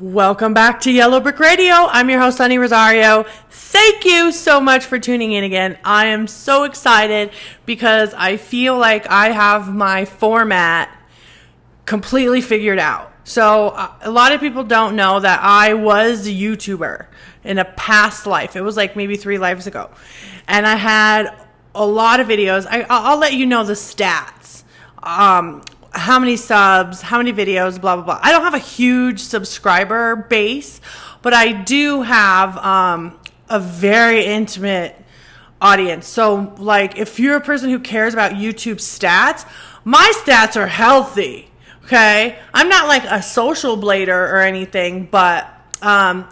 Welcome back to Yellow Brick Radio. I'm your host, Sunny Rosario. Thank you so much for tuning in again. I am so excited because I feel like I have my format completely figured out. So a lot of people don't know that I was a YouTuber in a past life. It was like maybe 3 lives ago. And I had a lot of videos. I'll let you know the stats. How many subs, how many videos, blah, blah, blah. I don't have a huge subscriber base, but I do have a very intimate audience. So, like, if you're a person who cares about YouTube stats, my stats are healthy, okay? I'm not like a social blader or anything, but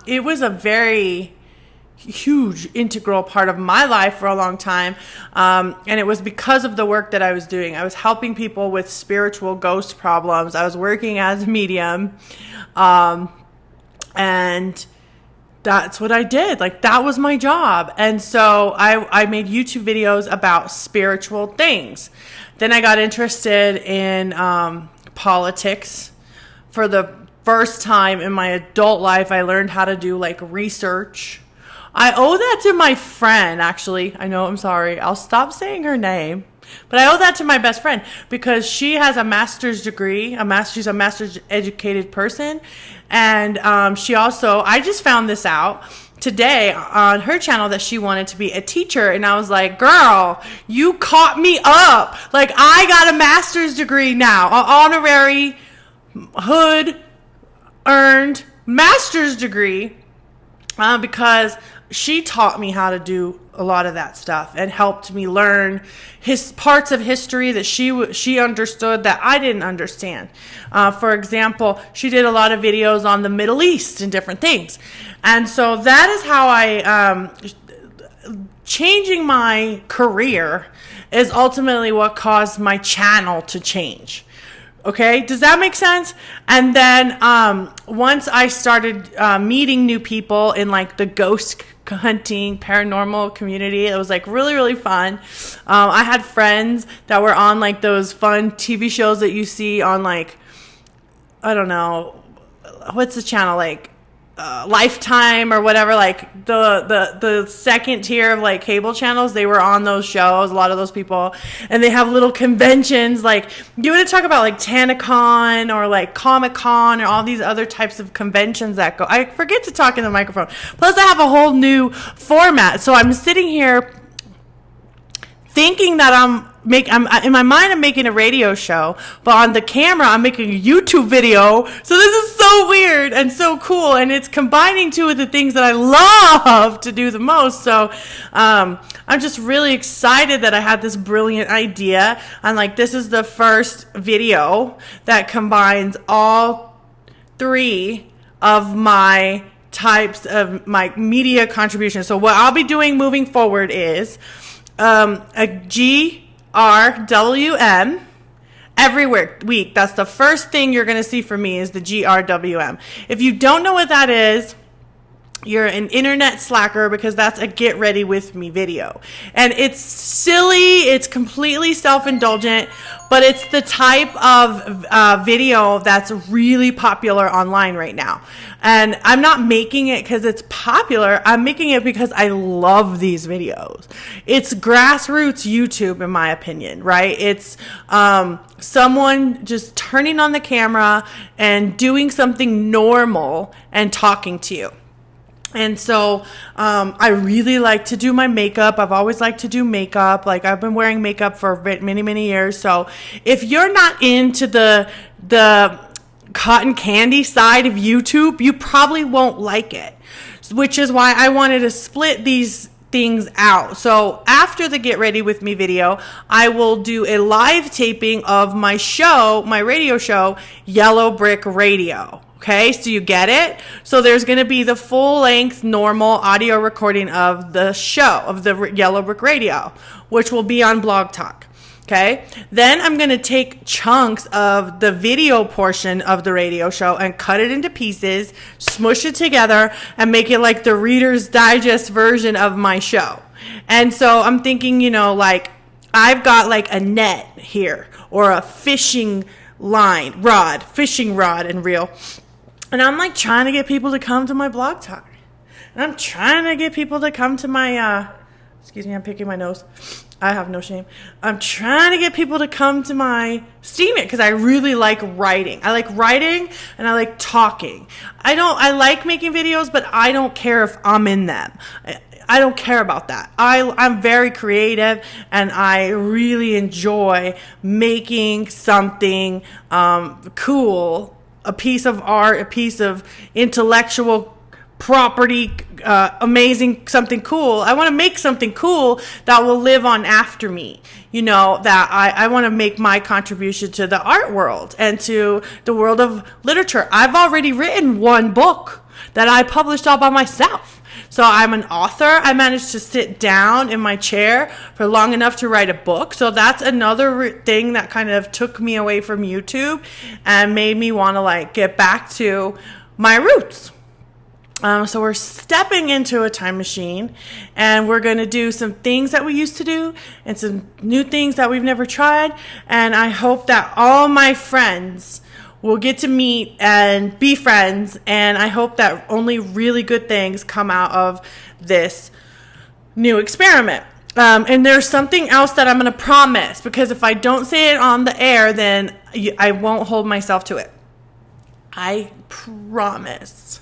it was a very huge integral part of my life for a long time, and it was because of the work that I was doing. I was helping people with spiritual ghost problems. I was working as a medium, and that's what I did. Like, that was my job. And so I made YouTube videos about spiritual things. Then I got interested in politics. For the first time in my adult life, I learned how to do like research. I owe that to my friend, actually. I know, I'm sorry. I'll stop saying her name. But I owe that to my best friend because she has a master's degree. She's a master's educated person. And she also, I just found this out today on her channel that she wanted to be a teacher. And I was like, girl, you caught me up. Like, I got a master's degree now, an honorary hood earned master's degree because she taught me how to do a lot of that stuff and helped me learn parts of history that she understood that I didn't understand. For example, she did a lot of videos on the Middle East and different things. And so that is how I, changing my career is ultimately what caused my channel to change. Okay, does that make sense? And then once I started meeting new people in like the ghost hunting paranormal community, it was like really, really fun. I had friends that were on like those fun TV shows that you see on like, I don't know, what's the channel, like Lifetime or whatever, like the second tier of like cable channels. They were on those shows, a lot of those people, and they have little conventions. Like, you want to talk about like TanaCon or like Comic-Con or all these other types of conventions that go. I forget to talk in the microphone. Plus I have a whole new format. So I'm sitting here thinking that I'm in my mind I'm making a radio show, but on the camera I'm making a YouTube video. So this is so weird and so cool, and it's combining two of the things that I love to do the most. So I'm just really excited that I had this brilliant idea, and like, this is the first video that combines all 3 of my types of my media contributions. So what I'll be doing moving forward is a GRWM every week. That's the first thing you're going to see from me, is the GRWM. If you don't know what that is, you're an internet slacker, because that's a get ready with me video. And it's silly, it's completely self-indulgent, but it's the type of video that's really popular online right now. And I'm not making it because it's popular. I'm making it because I love these videos. It's grassroots YouTube, in my opinion, right? It's someone just turning on the camera and doing something normal and talking to you. And so I really like to do my makeup. I've always liked to do makeup. Like, I've been wearing makeup for many, many years. So if you're not into the cotton candy side of YouTube, you probably won't like it, which is why I wanted to split these things out. So after the Get Ready With Me video, I will do a live taping of my show, my radio show, Yellow Brick Radio. Okay, so you get it? So there's going to be the full-length normal audio recording of the show, of the Yellow Brick Radio, which will be on Blog Talk. Okay, then I'm going to take chunks of the video portion of the radio show and cut it into pieces, smush it together, and make it like the Reader's Digest version of my show. And so I'm thinking, like, I've got like a net here, or a fishing rod and reel. And I'm like trying to get people to come to my blog talk. And I'm trying to get people to come to my, excuse me, I'm picking my nose. I have no shame. I'm trying to get people to come to my Steam It because I really like writing. I like writing and I like talking. I like making videos, but I don't care if I'm in them. I don't care about that. I'm very creative and I really enjoy making something cool, a piece of art, a piece of intellectual property, amazing, something cool. I want to make something cool that will live on after me. You know, that I want to make my contribution to the art world and to the world of literature. I've already written one book that I published all by myself. So I'm an author. I managed to sit down in my chair for long enough to write a book. So that's another thing that kind of took me away from YouTube and made me want to like get back to my roots. So we're stepping into a time machine and we're going to do some things that we used to do and some new things that we've never tried. And I hope that all my friends will get to meet and be friends. And I hope that only really good things come out of this new experiment. And there's something else that I'm going to promise, because if I don't say it on the air, then I won't hold myself to it. I promise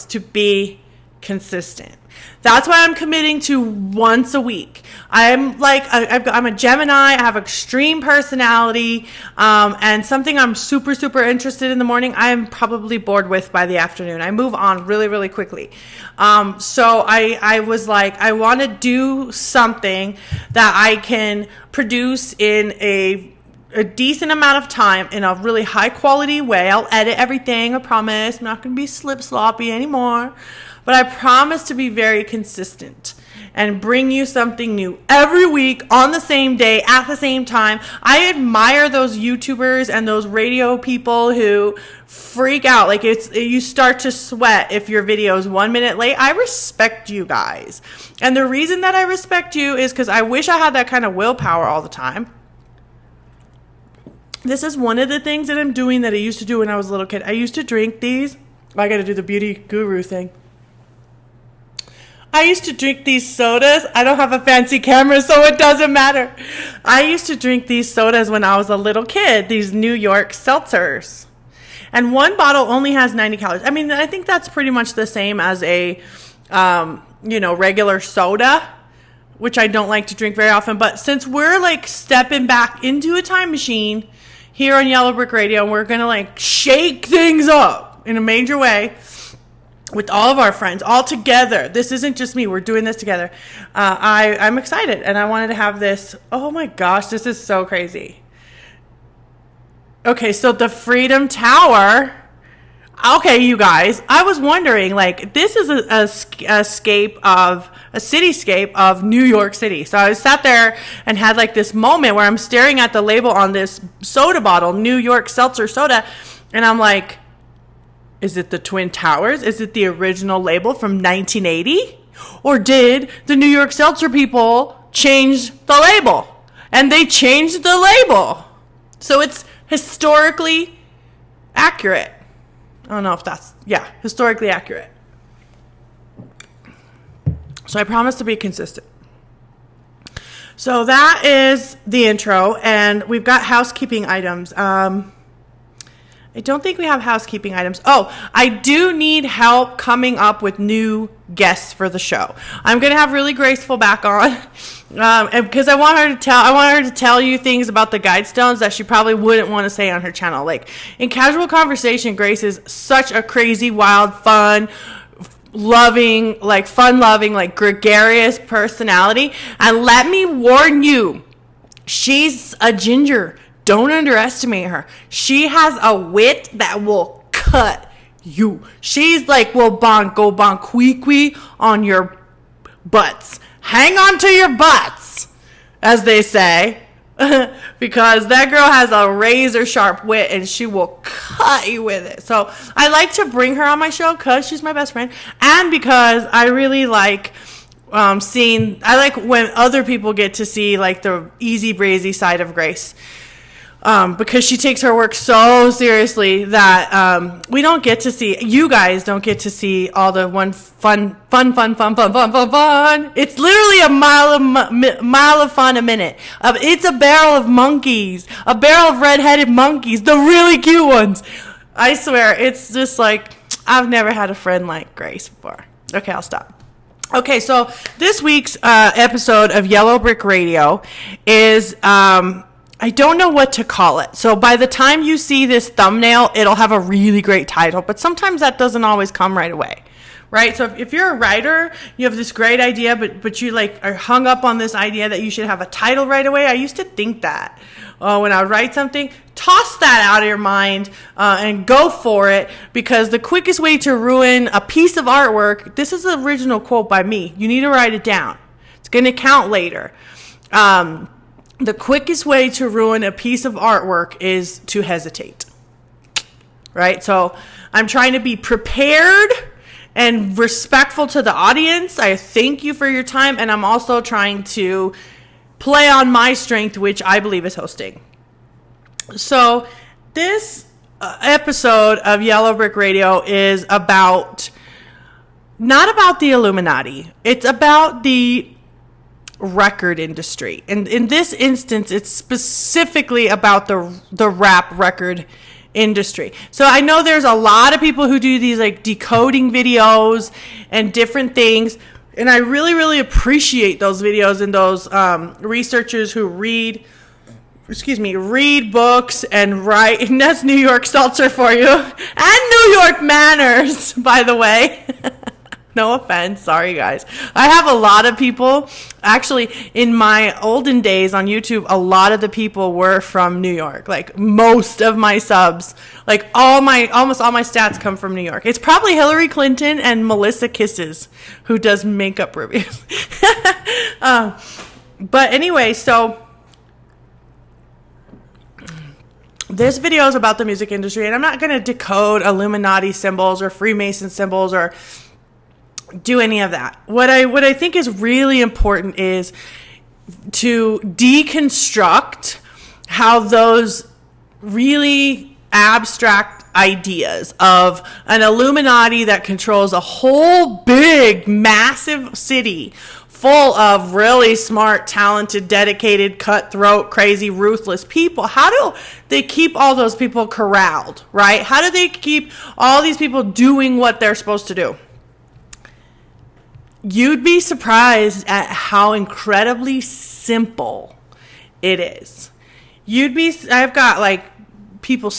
to be consistent. That's why I'm committing to once a week. I'm a Gemini. I have extreme personality, and something I'm super, super interested in the morning, I'm probably bored with by the afternoon. I move on really, really quickly. So I was like, I want to do something that I can produce in a decent amount of time in a really high quality way. I'll edit everything. I promise. I'm not going to be slip sloppy anymore. But I promise to be very consistent and bring you something new every week on the same day at the same time. I admire those YouTubers and those radio people who freak out. Like you start to sweat if your video is 1 minute late. I respect you guys. And the reason that I respect you is because I wish I had that kind of willpower all the time. This is one of the things that I'm doing that I used to do when I was a little kid. I used to drink these. I got to do the beauty guru thing. I used to drink these sodas. I don't have a fancy camera, so it doesn't matter. I used to drink these sodas when I was a little kid, these New York seltzers. And one bottle only has 90 calories. I mean, I think that's pretty much the same as a, regular soda, which I don't like to drink very often. But since we're like stepping back into a time machine here on Yellow Brick Radio, and we're going to like shake things up in a major way with all of our friends all together. This isn't just me. We're doing this together. I'm excited, and I wanted to have this. Oh my gosh, this is so crazy. Okay, so the Freedom Tower. Okay, you guys, I was wondering, like, this is a cityscape of New York City. So I sat there and had like this moment where I'm staring at the label on this soda bottle, New York Seltzer soda, and I'm like, is it the Twin Towers? Is it the original label from 1980? Or did the New York Seltzer people change the label? And they changed the label. So it's historically accurate. I don't know if that's, historically accurate. So I promise to be consistent. So that is the intro, and we've got housekeeping items. I don't think we have housekeeping items. Oh, I do need help coming up with new guests for the show. I'm going to have Really Graceful back on because I want her to tell you things about the guidestones that she probably wouldn't want to say on her channel. Like in casual conversation, Grace is such a crazy, wild, fun-loving, like gregarious personality. And let me warn you, she's a ginger. Don't underestimate her. She has a wit that will cut you. She's like, will go bonquee on your butts. Hang on to your butts, as they say, because that girl has a razor sharp wit and she will cut you with it. So I like to bring her on my show because she's my best friend, and because I really like I like when other people get to see like the easy breezy side of Grace. because she takes her work so seriously that we don't get to see, you guys don't get to see all the fun. It's literally a mile of fun a minute. It's a barrel of monkeys, a barrel of red-headed monkeys, the really cute ones. I swear, it's just like, I've never had a friend like Grace before. Okay, I'll stop. Okay, so this week's episode of Yellow Brick Radio is, I don't know what to call it. So by the time you see this thumbnail, it'll have a really great title, but sometimes that doesn't always come right away. Right? So if you're a writer, you have this great idea, but you like are hung up on this idea that you should have a title right away. I used to think that when I would write something, toss that out of your mind and go for it, because the quickest way to ruin a piece of artwork, this is an original quote by me. You need to write it down. It's going to count later. The quickest way to ruin a piece of artwork is to hesitate. Right? So I'm trying to be prepared and respectful to the audience. I thank you for your time, and I'm also trying to play on my strength, which I believe is hosting. So this episode of Yellow Brick Radio is not about the Illuminati. It's about the record industry. And in this instance, it's specifically about the rap record industry. So I know there's a lot of people who do these like decoding videos and different things, and I really, really appreciate those videos and those researchers who read books and write. And that's New York Seltzer for you, and New York manners, by the way. No offense. Sorry, guys. I have a lot of people. Actually, in my olden days on YouTube, a lot of the people were from New York. Like most of my subs, like almost all my stats come from New York. It's probably Hillary Clinton and Melissa Kisses who does makeup reviews. But anyway, so this video is about the music industry, and I'm not going to decode Illuminati symbols or Freemason symbols or do any of that. What I think is really important is to deconstruct how those really abstract ideas of an Illuminati that controls a whole big, massive city full of really smart, talented, dedicated, cutthroat, crazy, ruthless people. How do they keep all those people corralled, right? How do they keep all these people doing what they're supposed to do? You'd be surprised at how incredibly simple it is. I've got like people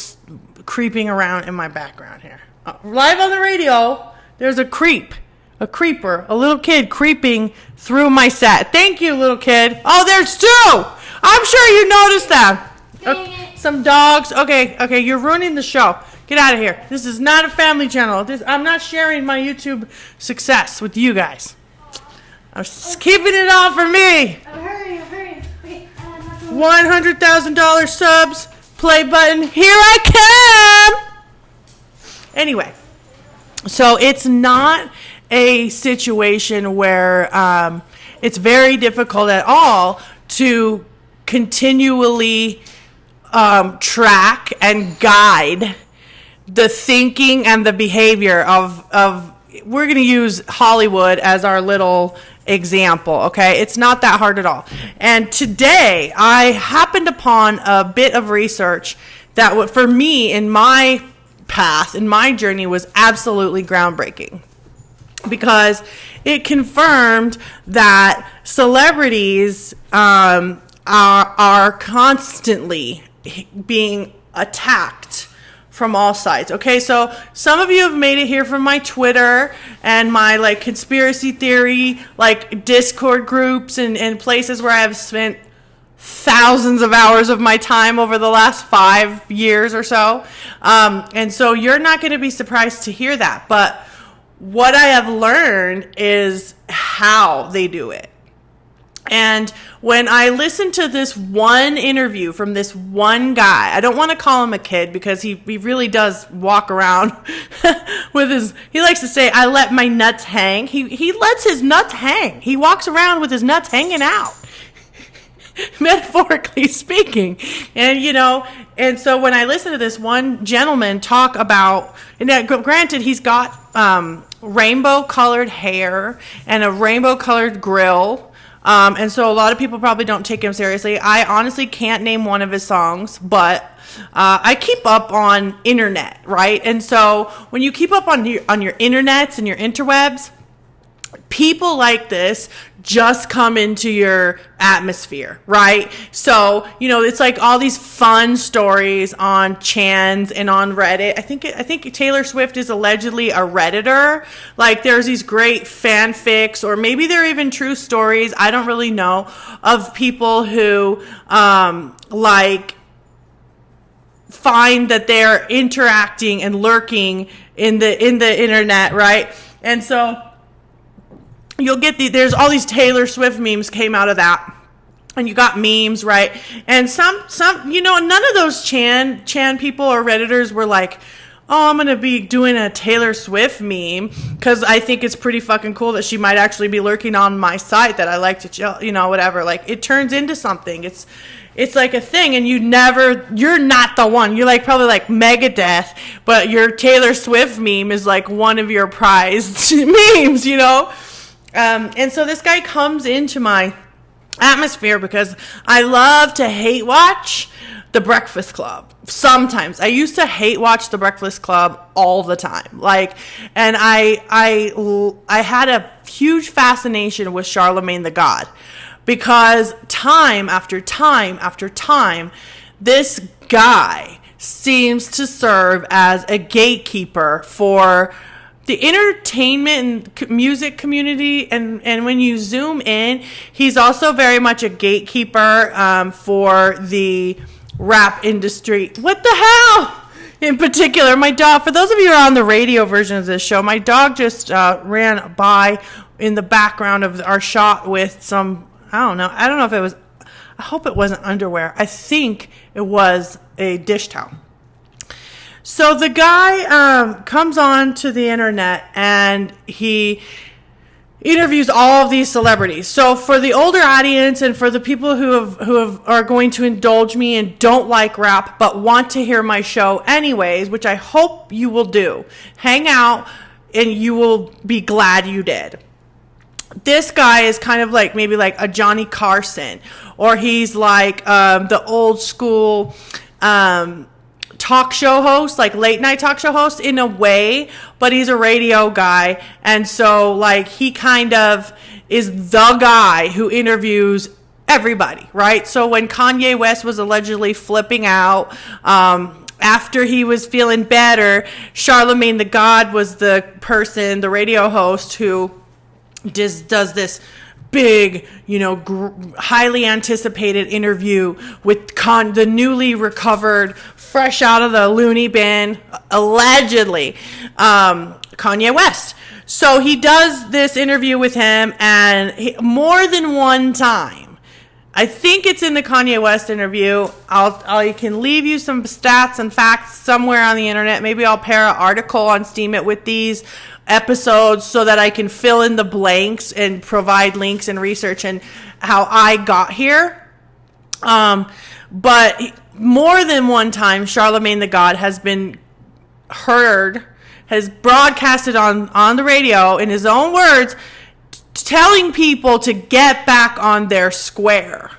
creeping around in my background here. Live on the radio, there's a creeper, a little kid creeping through my set. Thank you, little kid. Oh, there's two. I'm sure you noticed that. Okay, some dogs. Okay, you're ruining the show. Get out of here. This is not a family channel. I'm not sharing my YouTube success with you guys. I'm keeping it all for me. I'm hurrying. Okay, $100,000 subs. Play button. Here I come. Anyway, so it's not a situation where it's very difficult at all to continually track and guide the thinking and the behavior of we're going to use Hollywood as our little example, okay? It's not that hard at all. And today I happened upon a bit of research that for me in my path, in my journey, was absolutely groundbreaking, because it confirmed that celebrities are constantly being attacked from all sides. Okay, so some of you have made it here from my Twitter and my like conspiracy theory, like Discord groups and places where I have spent thousands of hours of my time over the last 5 years or so. And so you're not going to be surprised to hear that. But what I have learned is how they do it. And when I listened to this one interview from this one guy, I don't want to call him a kid because he really does walk around with he likes to say, I let my nuts hang. He lets his nuts hang. He walks around with his nuts hanging out. metaphorically speaking. And, and so when I listen to this one gentleman talk about, and granted, he's got rainbow colored hair and a rainbow colored grill. And so a lot of people probably don't take him seriously. I honestly can't name one of his songs, but I keep up on internet, right? And so when you keep up on your internets and your interwebs, people like this just come into your atmosphere, right? So, it's like all these fun stories on Chans and on Reddit. I think Taylor Swift is allegedly a Redditor. Like, there's these great fanfics, or maybe they're even true stories, I don't really know, of people who, find that they're interacting and lurking in the internet, right? And so you'll get there's all these Taylor Swift memes came out of that. And you got memes, right? And some none of those Chan people or Redditors were like, oh, I'm going to be doing a Taylor Swift meme because I think it's pretty fucking cool that she might actually be lurking on my site that I like to chill, whatever. Like, it turns into something. It's like a thing, and you're not the one. You're probably like Megadeth, but your Taylor Swift meme is like one of your prized memes, And so this guy comes into my atmosphere because I love to hate watch The Breakfast Club. Sometimes I used to hate watch The Breakfast Club all the time. And I had a huge fascination with Charlemagne the God, because time after time after time, this guy seems to serve as a gatekeeper for the entertainment and music community. And when you zoom in, he's also very much a gatekeeper for the rap industry. What the hell? In particular, my dog, for those of you who are on the radio version of this show, my dog just ran by in the background of our shot with some, I don't know if it was, I hope it wasn't underwear. I think it was a dish towel. So the guy comes on to the internet and he interviews all of these celebrities. So for the older audience and for the people who are going to indulge me and don't like rap but want to hear my show anyways, which I hope you will do, hang out and you will be glad you did. This guy is kind of like maybe like a Johnny Carson, or he's like the old school talk show host, like late night talk show host in a way, but he's a radio guy. And so like he kind of is the guy who interviews everybody, right? So when Kanye West was allegedly flipping out, after he was feeling better, Charlemagne the God was the person, the radio host who does this big, highly anticipated interview with the newly recovered, fresh out of the loony bin, allegedly, Kanye West. So he does this interview with him, and more than one time, I think it's in the Kanye West interview. I can leave you some stats and facts somewhere on the internet. Maybe I'll pair an article on Steam It with these episodes so that I can fill in the blanks and provide links and research and how I got here. But more than one time, Charlemagne the God has been heard, has broadcasted on the radio in his own words, telling people to get back on their square.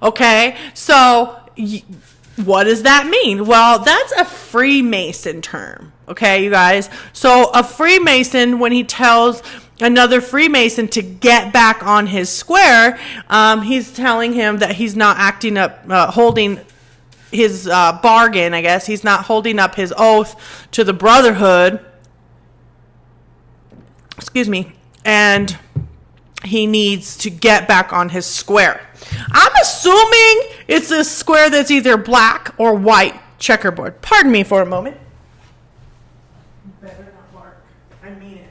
Okay? So what does that mean? Well, that's a Freemason term. Okay, you guys? So a Freemason, when he tells another Freemason to get back on his square, he's telling him that he's not acting up, holding his bargain, I guess. He's not holding up his oath to the brotherhood. Excuse me. And he needs to get back on his square. I'm assuming it's a square that's either black or white checkerboard. Pardon me for a moment. Better not bark. I mean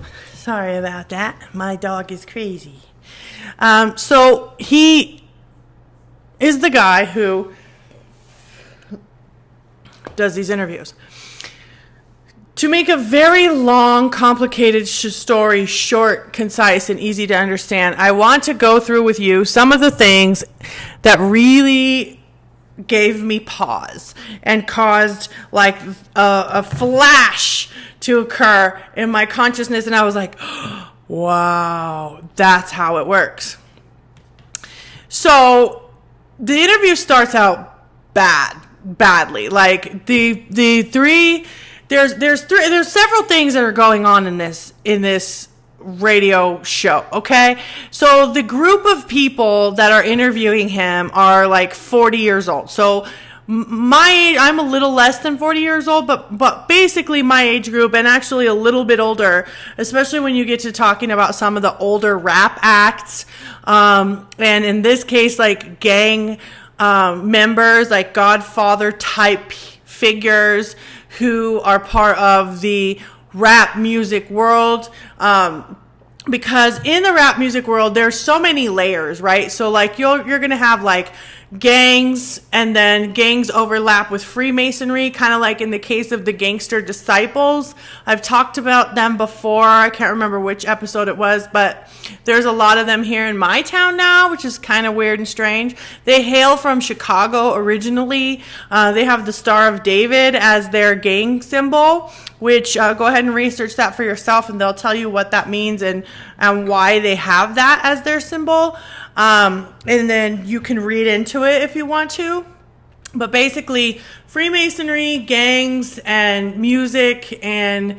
it. Sorry about that. My dog is crazy. So he is the guy who does these interviews. To make a very long, complicated story short, concise, and easy to understand, I want to go through with you some of the things that really gave me pause and caused like a flash to occur in my consciousness. And I was like, wow, that's how it works. So the interview starts out badly. Like there's several things that are going on in this radio show, okay? So the group of people that are interviewing him are like 40 years old. So my age, I'm a little less than 40 years old, but basically my age group, and actually a little bit older, especially when you get to talking about some of the older rap acts, and in this case, like gang members, like Godfather type figures who are part of the rap music world. Because in the rap music world, there's so many layers, right? So like you're going to have like gangs, and then gangs overlap with Freemasonry, kind of like in the case of the Gangster Disciples. I've talked about them before. I can't remember which episode it was, but there's a lot of them here in my town now, which is kind of weird and strange. They hail from Chicago originally. They have the Star of David as their gang symbol, which go ahead and research that for yourself, and they'll tell you what that means and why they have that as their symbol. And then you can read into it if you want to. But basically, Freemasonry, gangs, and music, and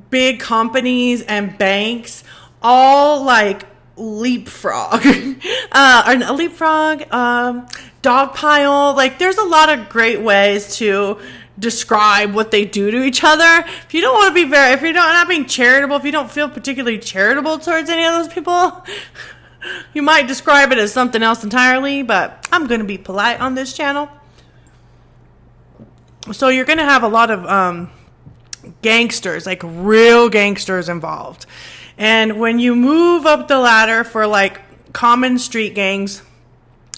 big companies and banks all like leapfrog. Dogpile. Like, there's a lot of great ways to describe what they do to each other. If you don't want to be if you're not being charitable, if you don't feel particularly charitable towards any of those people, you might describe it as something else entirely, but I'm going to be polite on this channel. So you're going to have a lot of gangsters, like real gangsters involved. And when you move up the ladder for like common street gangs,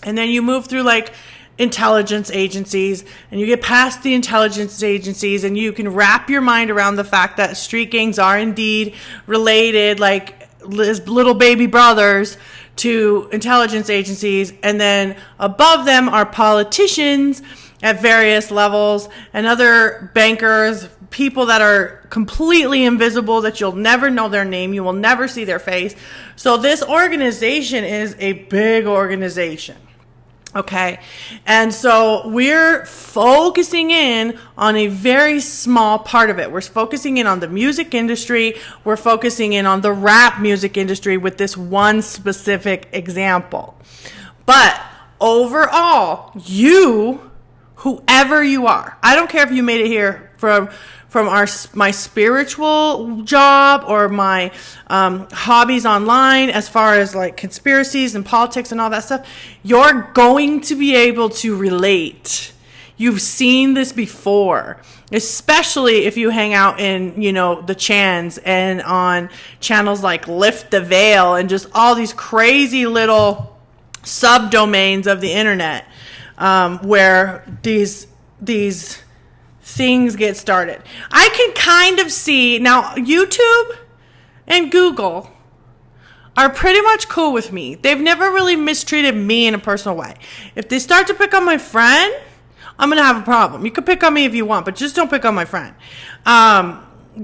and then you move through like intelligence agencies, and you get past the intelligence agencies, and you can wrap your mind around the fact that street gangs are indeed related, like little baby brothers to intelligence agencies, and then above them are politicians at various levels and other bankers, people that are completely invisible, that you'll never know their name, you will never see their face. So this organization is a big organization. Okay, and so we're focusing in on a very small part of it. We're focusing in on the music industry. We're focusing in on the rap music industry with this one specific example. But overall, whoever you are, I don't care if you made it here from my spiritual job or my hobbies online, as far as like conspiracies and politics and all that stuff, you're going to be able to relate. You've seen this before, especially if you hang out in, the chans and on channels like Lift the Veil and just all these crazy little subdomains of the internet, where these things get started. I can kind of see now, YouTube and Google are pretty much cool with me. They've never really mistreated me in a personal way. If they start to pick on my friend, I'm going to have a problem. You can pick on me if you want, but just don't pick on my friend.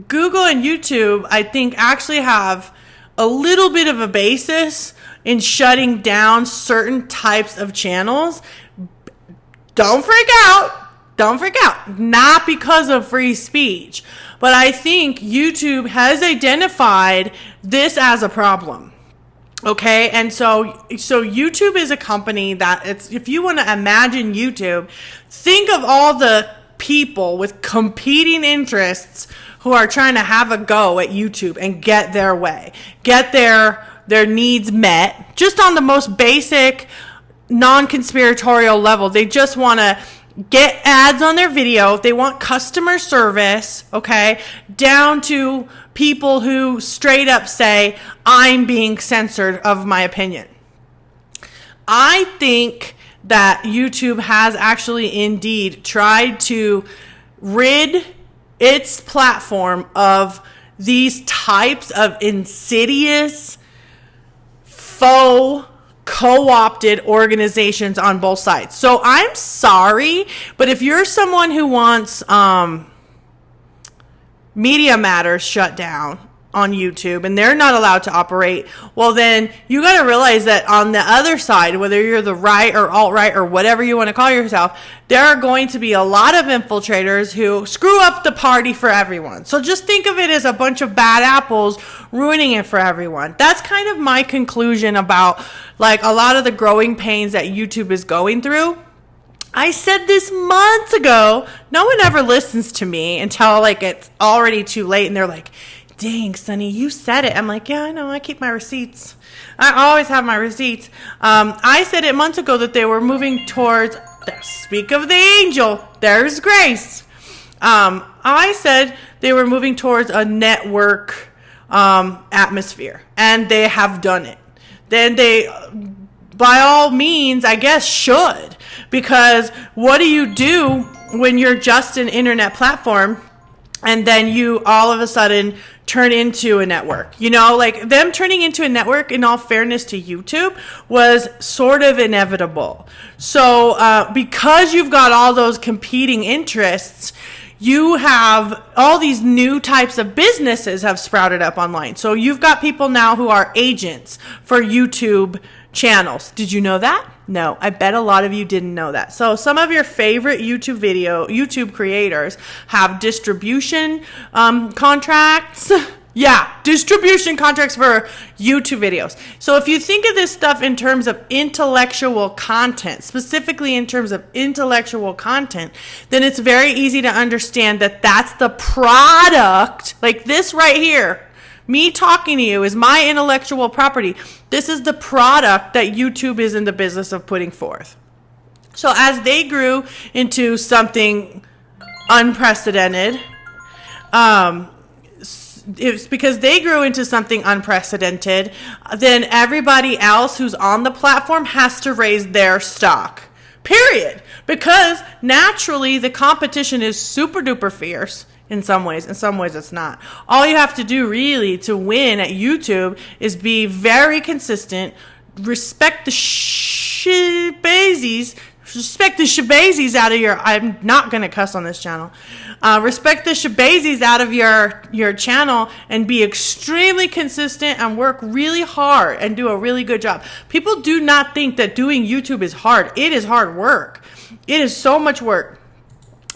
Google and YouTube, I think, actually have a little bit of a basis in shutting down certain types of channels. Don't freak out. Not because of free speech, but I think YouTube has identified this as a problem. Okay, and so YouTube is a company that if you want to imagine YouTube, think of all the people with competing interests who are trying to have a go at YouTube and get their way, get their needs met, just on the most basic, non-conspiratorial level. They just want to get ads on their video. They want customer service, okay, down to people who straight up say, I'm being censored of my opinion. I think that YouTube has actually indeed tried to rid its platform of these types of insidious, faux, co-opted organizations on both sides. So I'm sorry, but if you're someone who wants Media Matters shut down on YouTube and they're not allowed to operate, well then you got to realize that on the other side, whether you're the right or alt-right or whatever you want to call yourself, there are going to be a lot of infiltrators who screw up the party for everyone. So just think of it as a bunch of bad apples ruining it for everyone. That's kind of my conclusion about like a lot of the growing pains that YouTube is going through. I said this months ago. No one ever listens to me until like it's already too late and they're like, dang, Sonny, you said it. I'm like, yeah, I know. I keep my receipts. I always have my receipts. I said it months ago that they were moving towards, speak of the angel, there's Grace. I said they were moving towards a network atmosphere, and they have done it. Then they, by all means, I guess, should. Because what do you do when you're just an internet platform and then you all of a sudden turn into a network? You know, like them turning into a network, in all fairness to YouTube, was sort of inevitable. So because you've got all those competing interests, you have all these new types of businesses have sprouted up online. So you've got people now who are agents for YouTube channels. Did you know that? No, I bet a lot of you didn't know that. So some of your favorite YouTube creators have distribution contracts. Yeah, distribution contracts for YouTube videos. So if you think of this stuff in terms of intellectual content, specifically in terms of intellectual content, then it's very easy to understand that that's the product, like this right here. Me talking to you is my intellectual property. This is the product that YouTube is in the business of putting forth. So as they grew into something unprecedented, it's because they grew into something unprecedented, then everybody else who's on the platform has to raise their stock. Period. Because naturally the competition is super duper fierce. In some ways it's not. All you have to do really to win at YouTube is be very consistent, respect the shibazis out of your, I'm not going to cuss on this channel. Respect the shibazis out of your channel and be extremely consistent and work really hard and do a really good job. People do not think that doing YouTube is hard. It is hard work. It is so much work.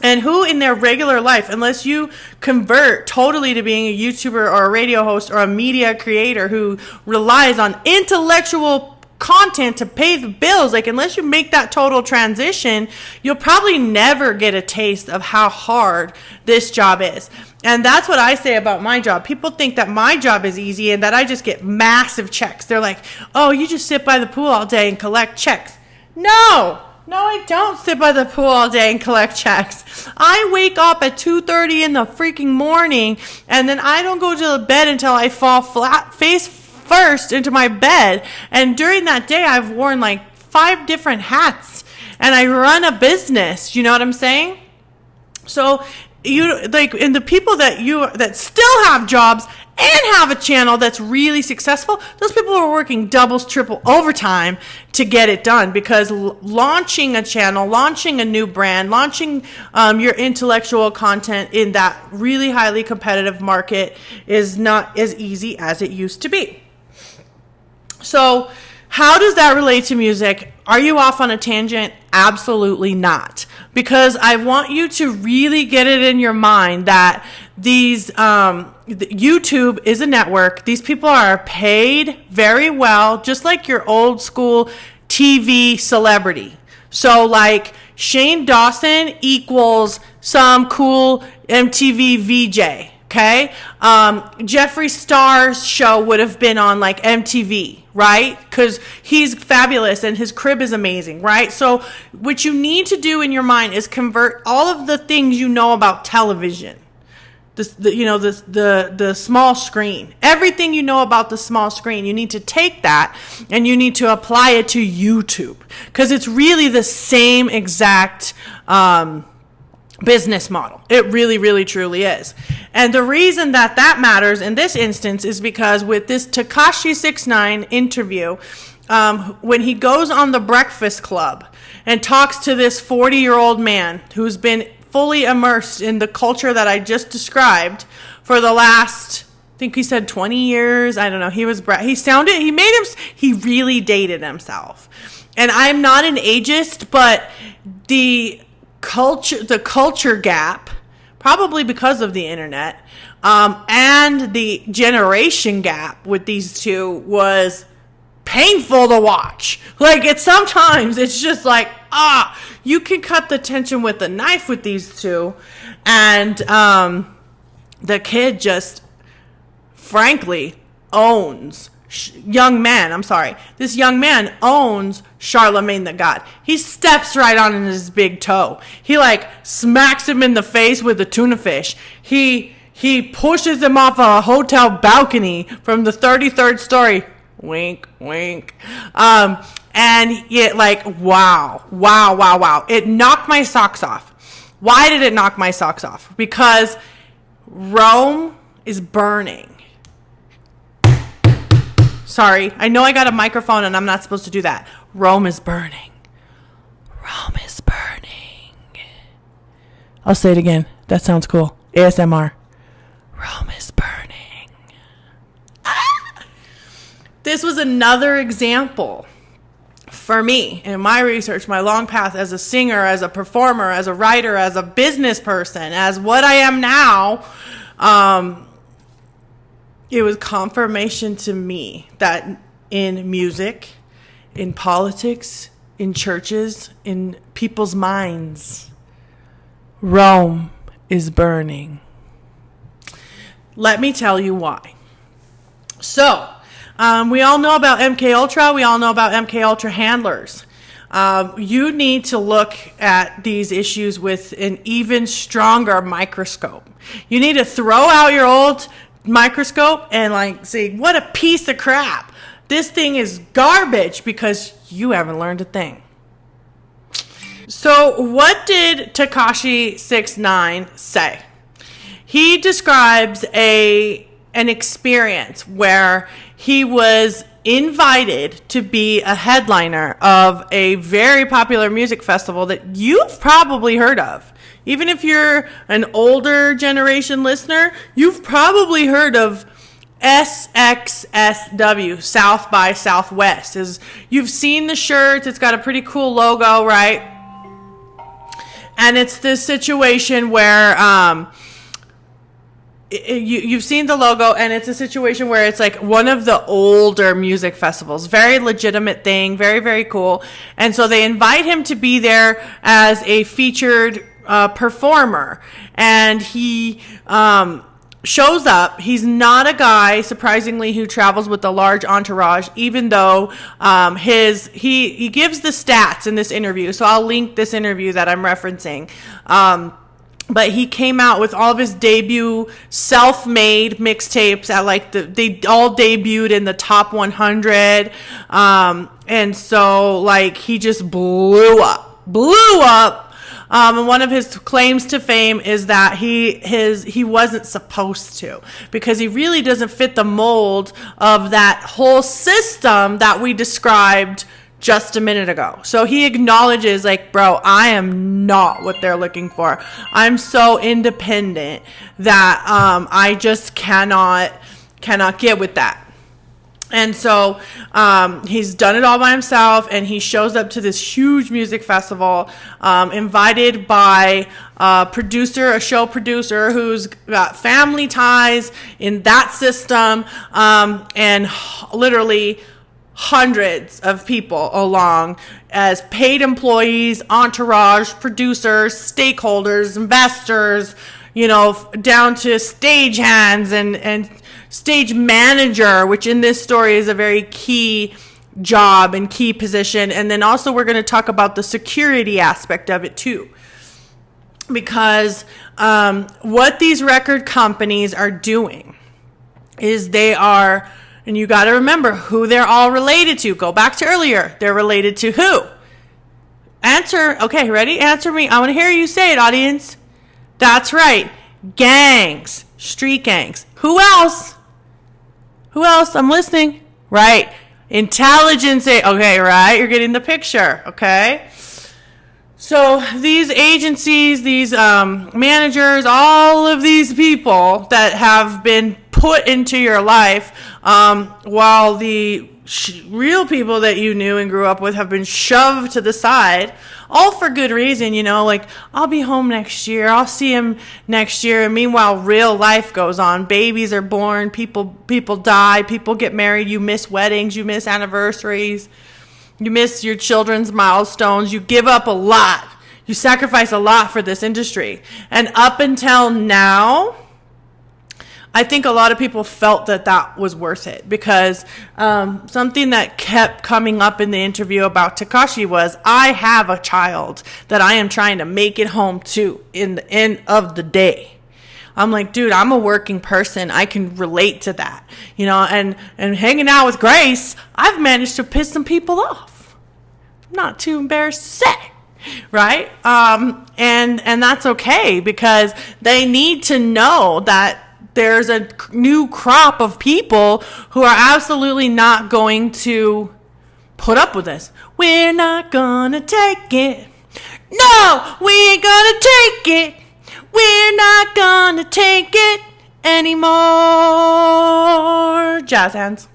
And who in their regular life, unless you convert totally to being a YouTuber or a radio host or a media creator who relies on intellectual content to pay the bills, like unless you make that total transition, you'll probably never get a taste of how hard this job is. And that's what I say about my job. People think that my job is easy and that I just get massive checks. They're like, oh, you just sit by the pool all day and collect checks. No, I don't sit by the pool all day and collect checks. I wake up at 2:30 in the freaking morning, and then I don't go to bed until I fall flat face first into my bed. And during that day, I've worn like 5 different hats, and I run a business. You know what I'm saying? So you like, and the people that still have jobs and have a channel that's really successful, those people are working doubles, triple overtime to get it done, because launching a channel, launching a new brand, launching your intellectual content in that really highly competitive market is not as easy as it used to be. So how does that relate to music? Are you off on a tangent? Absolutely not. Because I want you to really get it in your mind that these YouTube is a network. These people are paid very well, just like your old school TV celebrity. So like Shane Dawson equals some cool MTV VJ. Okay. Jeffree Star's show would have been on like MTV, right? Because he's fabulous and his crib is amazing, right? So what you need to do in your mind is convert all of the things you know about television, the small screen, everything you know about the small screen. You need to take that and you need to apply it to YouTube, because it's really the same exact business model. It really, really, truly is. And the reason that that matters in this instance is because with this Tekashi 6ix9ine interview, when he goes on the Breakfast Club and talks to this 40-year-old man who's been fully immersed in the culture that I just described for the last, I think he said 20 years. I don't know. He really dated himself. And I'm not an ageist, but the culture gap, probably because of the internet, and the generation gap with these two was painful to watch. Like, sometimes it's just like, you can cut the tension with a knife with these two. And the kid just frankly owns this young man owns Charlemagne the God. He steps right on his big toe. He like smacks him in the face with a tuna fish. He pushes him off a hotel balcony from the 33rd story. Wink, wink. And it like, wow. It knocked my socks off. Why did it knock my socks off? Because Rome is burning. Sorry, I know I got a microphone and I'm not supposed to do that. Rome is burning. Rome is burning. I'll say it again. That sounds cool. ASMR. Rome is burning. This was another example for me in my research, my long path as a singer, as a performer, as a writer, as a business person, as what I am now. It was confirmation to me that in music, in politics, in churches, in people's minds, Rome is burning. Let me tell you why. So, we all know about MK Ultra. We all know about MK Ultra handlers. You need to look at these issues with an even stronger microscope. You need to throw out your old microscope and like say, what a piece of crap. This thing is garbage because you haven't learned a thing. So what did Tekashi 6ix9ine say? He describes an experience where he was invited to be a headliner of a very popular music festival that you've probably heard of. Even if you're an older generation listener, you've probably heard of SXSW, South by Southwest. You've seen the shirts. It's got a pretty cool logo, right? And it's this situation where you've seen the logo, and it's a situation where it's like one of the older music festivals. Very legitimate thing. Very, very cool. And so they invite him to be there as a featured performer, and he shows up. He's not a guy, surprisingly, who travels with a large entourage, even though he gives the stats in this interview. So I'll link this interview that I'm referencing. But he came out with all of his debut self-made mixtapes at like they all debuted in the top 100. And so like he just blew up. And one of his claims to fame is that he wasn't supposed to, because he really doesn't fit the mold of that whole system that we described just a minute ago. So he acknowledges, like, bro, I am not what they're looking for. I'm so independent that I just cannot get with that. And so he's done it all by himself, and he shows up to this huge music festival, invited by a show producer who's got family ties in that system, and literally hundreds of people along as paid employees, entourage, producers, stakeholders, investors, down to stage hands and stage manager, which in this story is a very key job and key position. And then also we're going to talk about the security aspect of it too. Because what these record companies are doing is and you got to remember who they're all related to. Go back to earlier. They're related to who? Answer. Okay, ready? Answer me. I want to hear you say it, audience. That's right. Gangs. Street gangs. Who else? Who else? I'm listening. Right. Intelligence. Okay, right? You're getting the picture. Okay. So these agencies, these managers, all of these people that have been put into your life, while the real people that you knew and grew up with have been shoved to the side, all for good reason, like, I'll be home next year, I'll see him next year, and meanwhile real life goes on. Babies are born, people die, people get married, you miss weddings, you miss anniversaries, you miss your children's milestones, you give up a lot, you sacrifice a lot for this industry. And up until now, I think a lot of people felt that was worth it, because something that kept coming up in the interview about Tekashi was, I have a child that I am trying to make it home to in the end of the day. I'm like, dude, I'm a working person. I can relate to that, and hanging out with Grace, I've managed to piss some people off. I'm not too embarrassed to say. Right? And that's okay, because they need to know that there's a new crop of people who are absolutely not going to put up with this. We're not gonna take it. No, we ain't gonna take it. We're not gonna take it anymore. Jazz hands.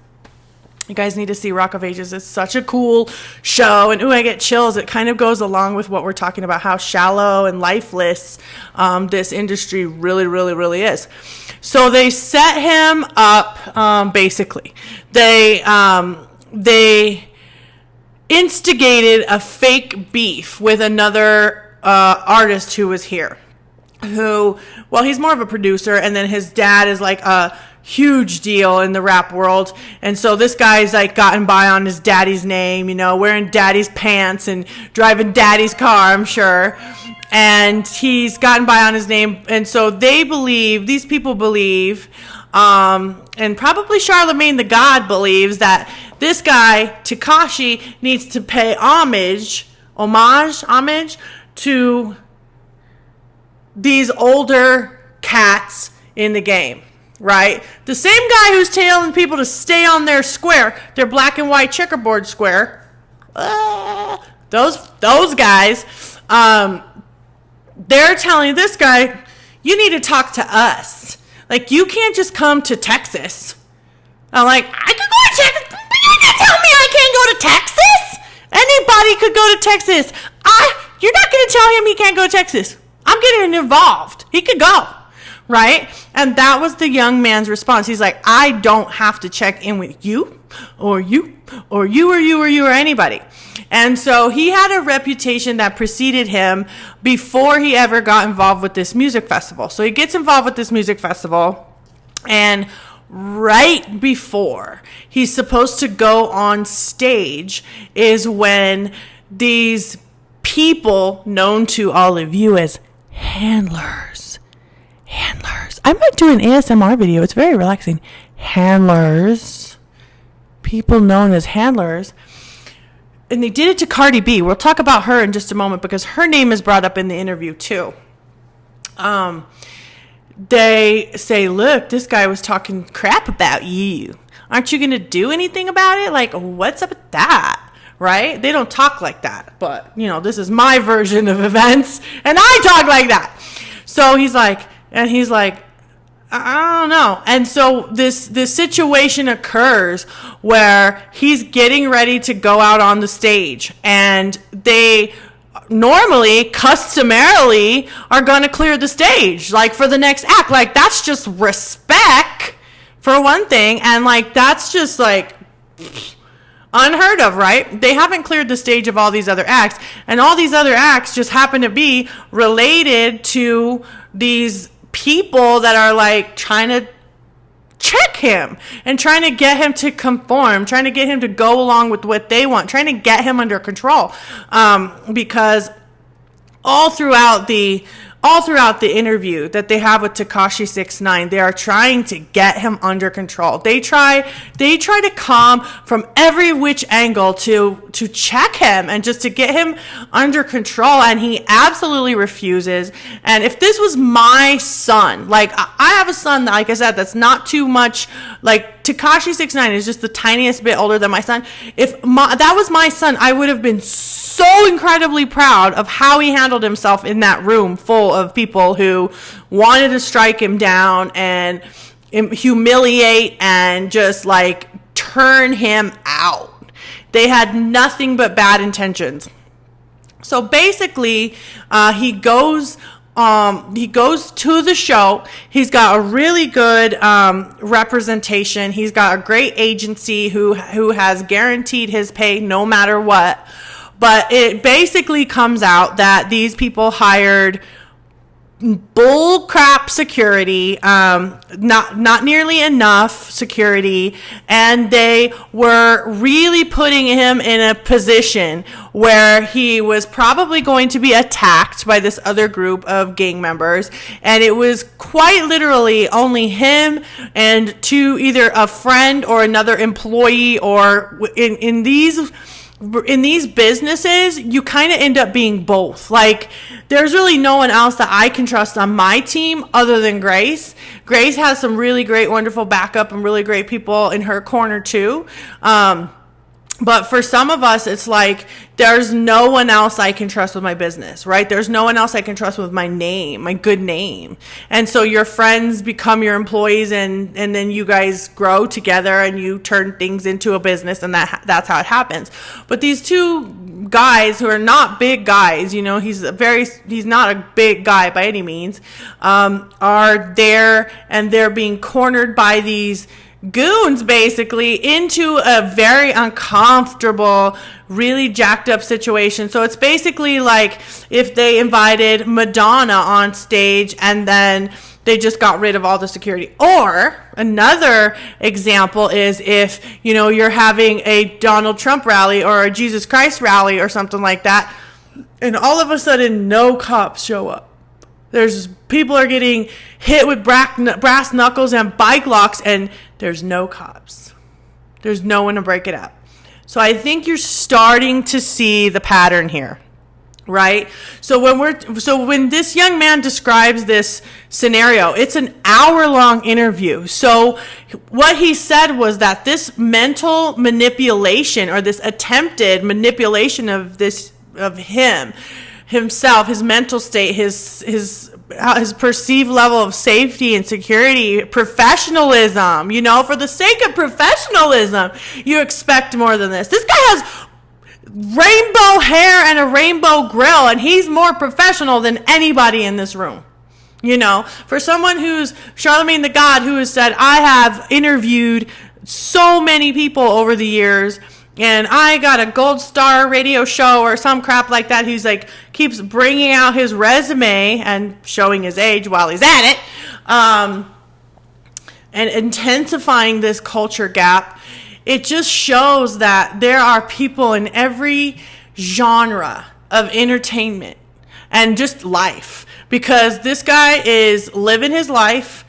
You guys need to see Rock of Ages. It's such a cool show. And I get chills. It kind of goes along with what we're talking about, how shallow and lifeless this industry really, really, really is. So they set him up, basically. They instigated a fake beef with another artist who was here. He's more of a producer, and then his dad is like a huge deal in the rap world, and so this guy's like gotten by on his daddy's name, wearing daddy's pants and driving daddy's car, I'm sure, and he's gotten by on his name. And so these people believe, and probably Charlemagne the God believes, that this guy Tekashi needs to pay homage to these older cats in the game. Right? The same guy who's telling people to stay on their square, their black and white checkerboard square. Those guys, they're telling this guy, you need to talk to us. Like, you can't just come to Texas. I'm like, I could go to Texas. You can't tell me I can't go to Texas. Anybody could go to Texas. You're not going to tell him he can't go to Texas. I'm getting involved. He could go. Right? And that was the young man's response. He's like, I don't have to check in with you or you or you or you or you or anybody. And so he had a reputation that preceded him before he ever got involved with this music festival. So he gets involved with this music festival, and right before he's supposed to go on stage is when these people known to all of you as handlers. I might do an ASMR video. It's very relaxing. Handlers. People known as handlers. And they did it to Cardi B. We'll talk about her in just a moment, because her name is brought up in the interview too. They say, look, this guy was talking crap about you. Aren't you going to do anything about it? Like, what's up with that? Right? They don't talk like that. But, this is my version of events, and I talk like that. So he's like, I don't know. And so this situation occurs where he's getting ready to go out on the stage, and they customarily are going to clear the stage, like, for the next act. Like, that's just respect, for one thing. And, like, that's just, like, unheard of, right? They haven't cleared the stage of all these other acts, and all these other acts just happen to be related to these people that are, like, trying to check him and trying to get him to conform, trying to get him to go along with what they want, trying to get him under control. Because all throughout the all throughout the interview that they have with Tekashi 6ix9ine, they are trying to get him under control. They try to come from every which angle to check him and just to get him under control, and he absolutely refuses. And if this was my son, like I have a son that, like I said, that's not too much, like Tekashi 6ix9ine is just the tiniest bit older than my son. If that was my son, I would have been so incredibly proud of how he handled himself in that room full of people who wanted to strike him down and humiliate and just like turn him out. They had nothing but bad intentions. So basically, he goes to the show. He's got a really good representation. He's got a great agency who has guaranteed his pay no matter what. But it basically comes out that these people hired bull crap security, not nearly enough security, and they were really putting him in a position where he was probably going to be attacked by this other group of gang members, and it was quite literally only him and either a friend or another employee, or in these businesses, you kind of end up being both. Like, there's really no one else that I can trust on my team other than Grace. Grace has some really great, wonderful backup and really great people in her corner too. But for some of us, it's like, there's no one else I can trust with my business, right? There's no one else I can trust with my name, my good name. And so your friends become your employees, and then you guys grow together and you turn things into a business, and that's how it happens. But these two guys who are not big guys, you know, he's not a big guy by any means, are there, and they're being cornered by these goons basically into a very uncomfortable, really jacked up situation. So it's basically like if they invited Madonna on stage and then they just got rid of all the security. Or another example is if, you know, you're having a Donald Trump rally or a Jesus Christ rally or something like that, and all of a sudden no cops show up. There's people are getting hit with brass knuckles and bike locks, and there's no cops. There's no one to break it up. So I think you're starting to see the pattern here, right? So when this young man describes this scenario, it's an hour-long interview. So what he said was that this mental manipulation, or this attempted manipulation of himself, his mental state, his perceived level of safety and security, professionalism, you know, for the sake of professionalism, you expect more than this. This guy has rainbow hair and a rainbow grill, and he's more professional than anybody in this room. You know, for someone who's Charlemagne the God, who has said, I have interviewed so many people over the years, and I got a gold star radio show or some crap like that. He's like, keeps bringing out his resume and showing his age while he's at it, and intensifying this culture gap. It just shows that there are people in every genre of entertainment and just life, because this guy is living his life,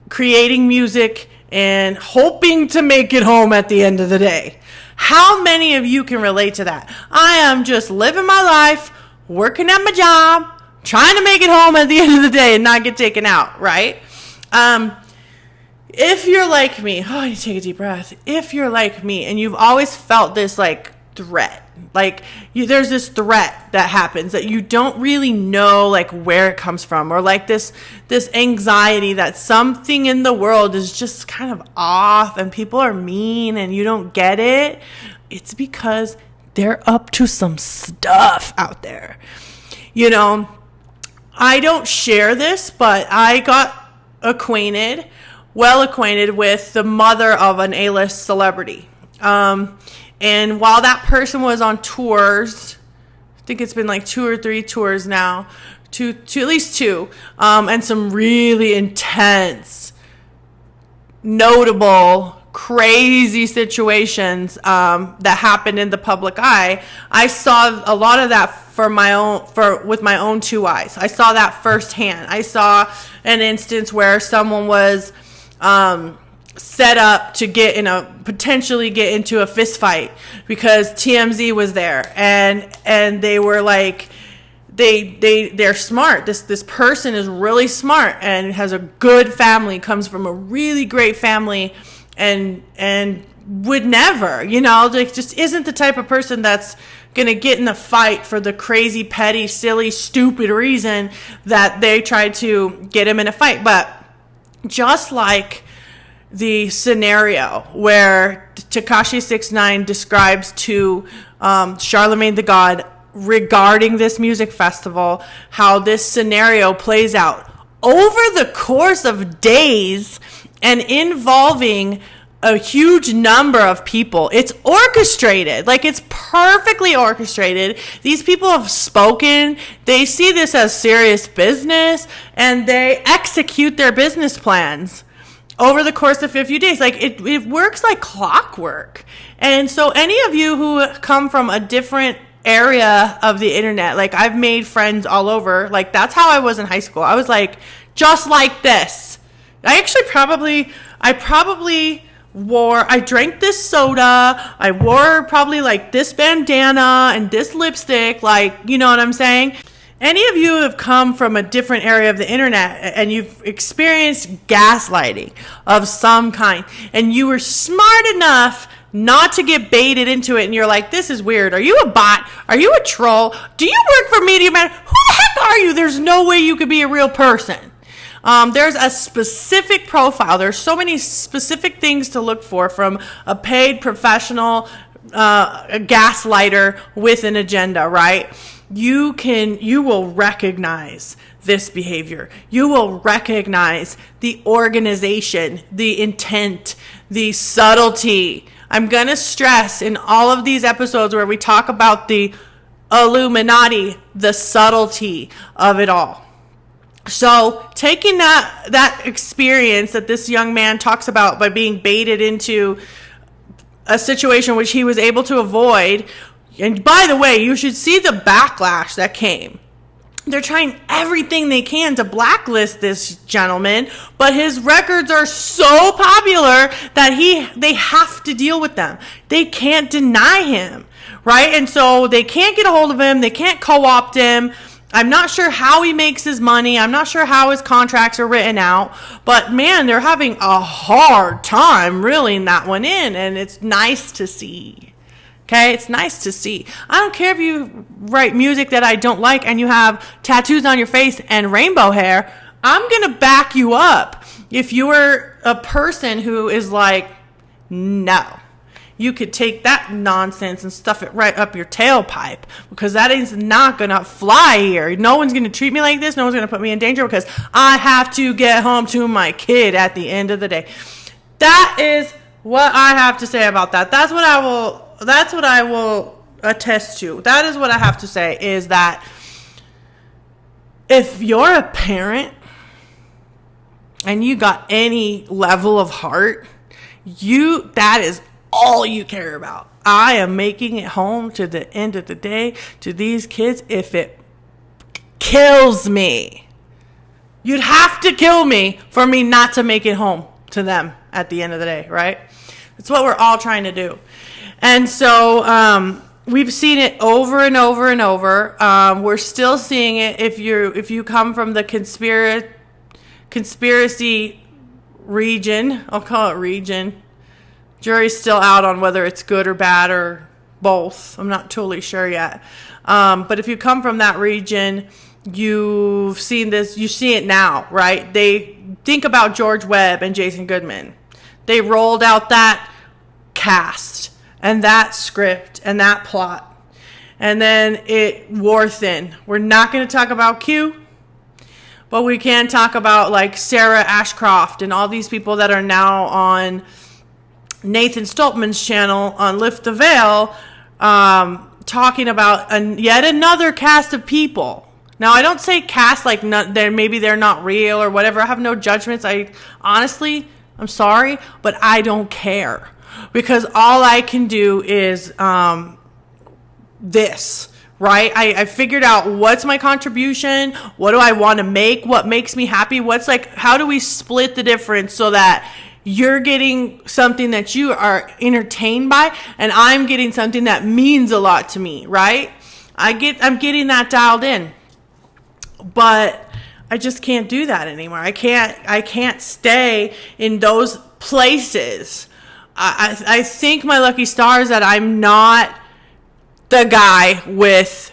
creating music, and hoping to make it home at the end of the day. How many of you can relate to that? I am just living my life, working at my job, trying to make it home at the end of the day and not get taken out, right? If you're like me, I need to take a deep breath. If you're like me and you've always felt this like threat, like there's this threat that happens that you don't really know like where it comes from, or like this anxiety that something in the world is just kind of off and people are mean and you don't get it, it's because they're up to some stuff out there. You know, I don't share this, but I got well acquainted with the mother of an A-list celebrity. And while that person was on tours, I think it's been like 2 or 3 tours now, at least 2, and some really intense, notable crazy situations that happened in the public eye. I saw a lot of that with my own two eyes. I saw that firsthand. I saw an instance where someone was set up to potentially get into a fist fight because TMZ was there, and they were like, they're smart. This person is really smart and has a good family, comes from a really great family, and would never, like, just isn't the type of person that's gonna get in a fight for the crazy, petty, silly, stupid reason that they tried to get him in a fight. But just like the scenario where Tekashi 6ix9ine describes to Charlemagne the God regarding this music festival, how this scenario plays out over the course of days and involving a huge number of people. It's orchestrated. Like, it's perfectly orchestrated. These people have spoken. They see this as serious business, and they execute their business plans over the course of a few days. Like, it works like clockwork. And so any of you who come from a different area of the internet, like, I've made friends all over. Like, that's how I was in high school. I was like, just like this. I drank this soda. I wore probably like this bandana and this lipstick. Like, you know what I'm saying? Any of you have come from a different area of the internet and you've experienced gaslighting of some kind, and you were smart enough not to get baited into it, and you're like, this is weird. Are you a bot? Are you a troll? Do you work for Media Man? Who the heck are you? There's no way you could be a real person. There's a specific profile. There's so many specific things to look for from a paid professional a gaslighter with an agenda, right? You will recognize this behavior. You will recognize the organization, the intent, the subtlety. I'm going to stress in all of these episodes where we talk about the Illuminati, the subtlety of it all. So taking that experience that this young man talks about by being baited into a situation which he was able to avoid. And by the way, you should see the backlash that came. They're trying everything they can to blacklist this gentleman, but his records are so popular that they have to deal with them. They can't deny him, right? And so they can't get a hold of him. They can't co-opt him. I'm not sure how he makes his money. I'm not sure how his contracts are written out. But man, they're having a hard time reeling that one in. And it's nice to see. Okay? It's nice to see. I don't care if you write music that I don't like and you have tattoos on your face and rainbow hair. I'm going to back you up. If you were a person who is like, no. You could take that nonsense and stuff it right up your tailpipe, because that is not going to fly here. No one's going to treat me like this. No one's going to put me in danger because I have to get home to my kid at the end of the day. That is what I have to say about that. That's what I will attest to. That is what I have to say, is that if you're a parent and you got any level of heart, that is all you care about. I am making it home to the end of the day to these kids. If it kills me, you'd have to kill me for me not to make it home to them at the end of the day, right? That's what we're all trying to do. And so we've seen it over and over and over. We're still seeing it if you come from the conspiracy region. I'll call it region. Jury's still out on whether it's good or bad or both. I'm not totally sure yet. But if you come from that region, you've seen this. You see it now, right? They think about George Webb and Jason Goodman. They rolled out that cast and that script and that plot. And then it wore thin. We're not going to talk about Q, but we can talk about like Sarah Ashcroft and all these people that are now on Nathan Stoltman's channel on Lift the Veil, talking about yet another cast of people. Now, I don't say cast like maybe they're not real or whatever. I have no judgments. I honestly I'm sorry, but I don't care. Because all I can do is this, right? I figured out what's my contribution, what do I want to make, what makes me happy, how do we split the difference so that you're getting something that you are entertained by and I'm getting something that means a lot to me, right? I'm getting that dialed in. But I just can't do that anymore. I can't stay in those places. I think my lucky stars that I'm not the guy with,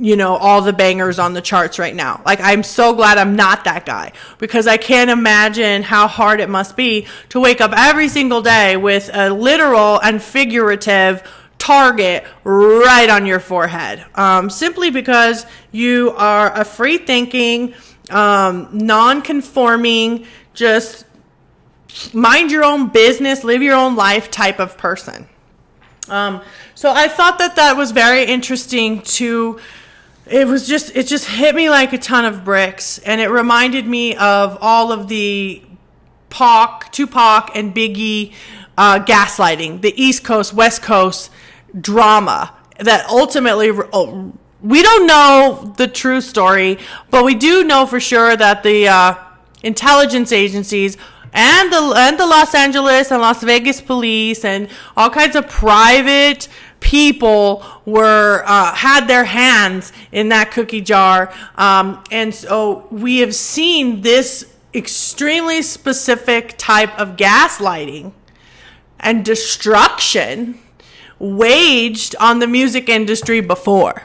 all the bangers on the charts right now. Like, I'm so glad I'm not that guy, because I can't imagine how hard it must be to wake up every single day with a literal and figurative target right on your forehead. Simply because you are a free-thinking, non-conforming, just mind your own business, live your own life type of person. So I thought that was very interesting it just hit me like a ton of bricks, and it reminded me of all of the Tupac and Biggie gaslighting, the East Coast, West Coast drama that ultimately, we don't know the true story, but we do know for sure that the intelligence agencies and the Los Angeles and Las Vegas police and all kinds of private people had their hands in that cookie jar. And so we have seen this extremely specific type of gaslighting and destruction waged on the music industry before,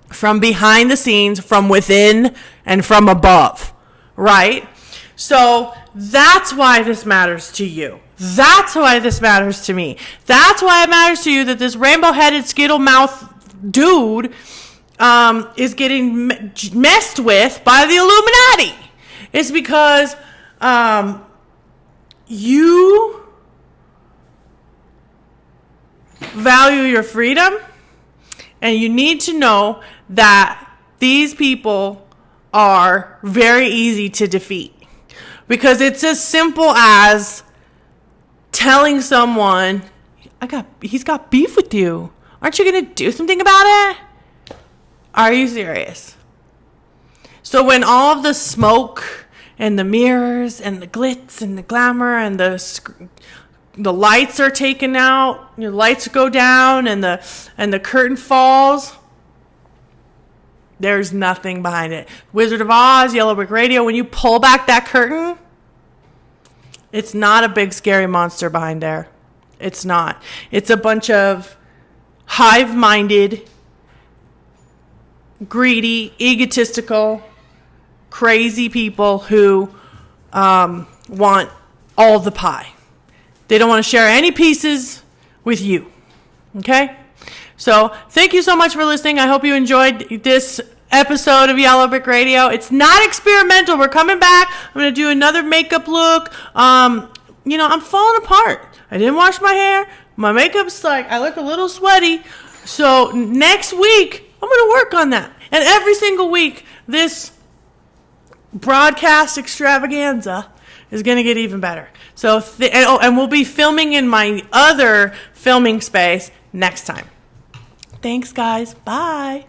from behind the scenes, from within and from above, right? So that's why this matters to you. That's why this matters to me. That's why it matters to you that this rainbow-headed, skittle-mouth dude is getting messed with by the Illuminati. It's because you value your freedom, and you need to know that these people are very easy to defeat. Because it's as simple as telling someone, he's got beef with you. Aren't you going to do something about it? Are you serious? So when all of the smoke and the mirrors and the glitz and the glamour and the lights are taken out, your lights go down and the curtain falls, there's nothing behind it. Wizard of Oz, Yellow Brick Radio, when you pull back that curtain, it's not a big scary monster behind there. It's not. It's a bunch of hive-minded, greedy, egotistical, crazy people who want all the pie. They don't want to share any pieces with you. Okay? So thank you so much for listening. I hope you enjoyed this episode of Yellow Brick Radio. It's not experimental. We're coming back. I'm going to do another makeup look. I'm falling apart. I didn't wash my hair. My makeup's I look a little sweaty. So next week, I'm going to work on that. And every single week, this broadcast extravaganza is going to get even better. So, and we'll be filming in my other filming space next time. Thanks, guys. Bye.